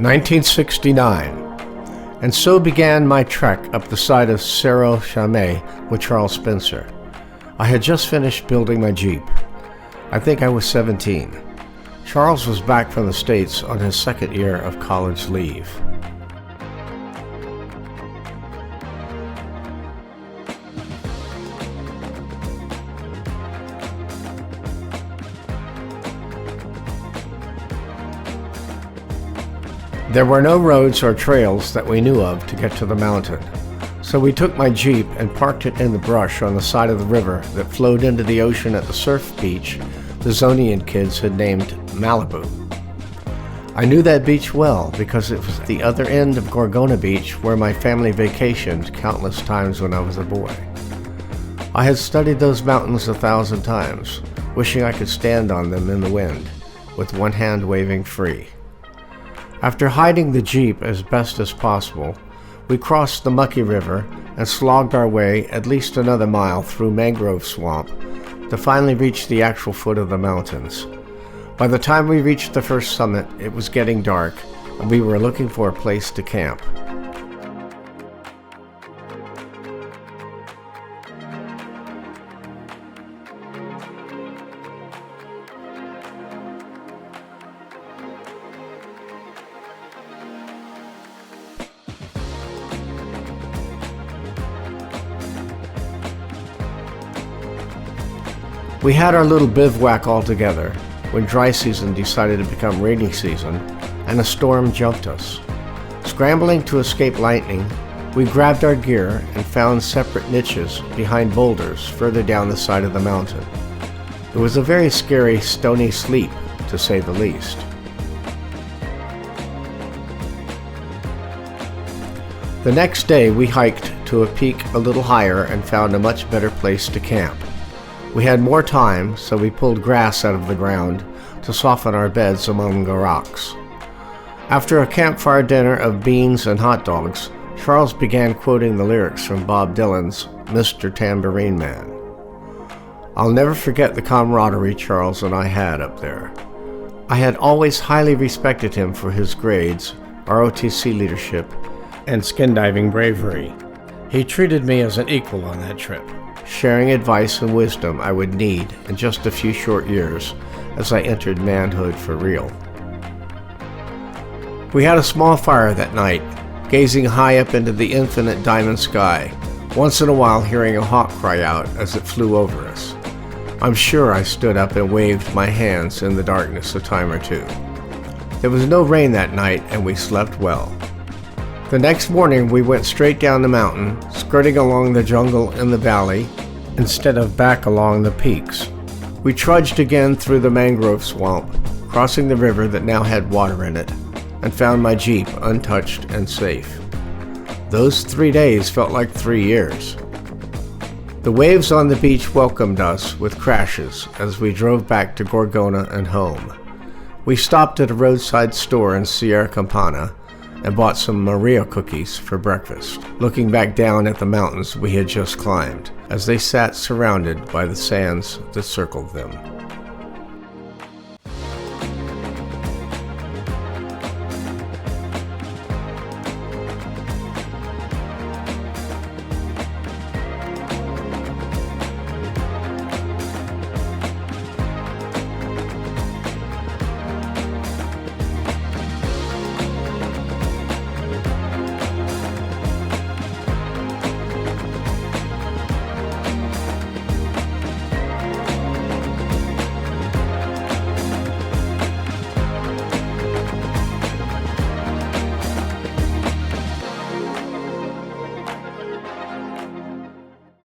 1969, and so began my trek up the side of Cerro Chame with Charles Spencer. I had just finished building my Jeep. I think I was 17. Charles was back from the States on his second year of college leave. There were no roads or trails that we knew of to get to the mountain, so we took my Jeep and parked it in the brush on the side of the river that flowed into the ocean at the surf beach the Zonian kids had named Malibu. I knew that beach well because it was at the other end of Gorgona Beach where my family vacationed countless times when I was a boy. I had studied those mountains 1,000 times, wishing I could stand on them in the wind, with one hand waving free. After hiding the Jeep as best as possible, we crossed the mucky river and slogged our way at least another mile through mangrove swamp to finally reach the actual foot of the mountains. By the time we reached the first summit, it was getting dark, and we were looking for a place to camp. We had our little bivouac all together when dry season decided to become rainy season and a storm jumped us. Scrambling to escape lightning, we grabbed our gear and found separate niches behind boulders further down the side of the mountain. It was a very scary, stony sleep, to say the least. The next day we hiked to a peak a little higher and found a much better place to camp. We had more time, so we pulled grass out of the ground to soften our beds among the rocks. After a campfire dinner of beans and hot dogs, Charles began quoting the lyrics from Bob Dylan's Mr. Tambourine Man. I'll never forget the camaraderie Charles and I had up there. I had always highly respected him for his grades, ROTC leadership, and skin diving bravery. He treated me as an equal on that trip, sharing advice and wisdom I would need in just a few short years as I entered manhood for real. We had a small fire that night, gazing high up into the infinite diamond sky, once in a while hearing a hawk cry out as it flew over us. I'm sure I stood up and waved my hands in the darkness a time or two. There was no rain that night and we slept well. The next morning we went straight down the mountain, skirting along the jungle in the valley instead of back along the peaks. We trudged again through the mangrove swamp, crossing the river that now had water in it, and found my Jeep untouched and safe. Those 3 days felt like 3 years. The waves on the beach welcomed us with crashes as we drove back to Gorgona and home. We stopped at a roadside store in Sierra Campana and bought some Maria cookies for breakfast, looking back down at the mountains we had just climbed as they sat surrounded by the sands that circled them.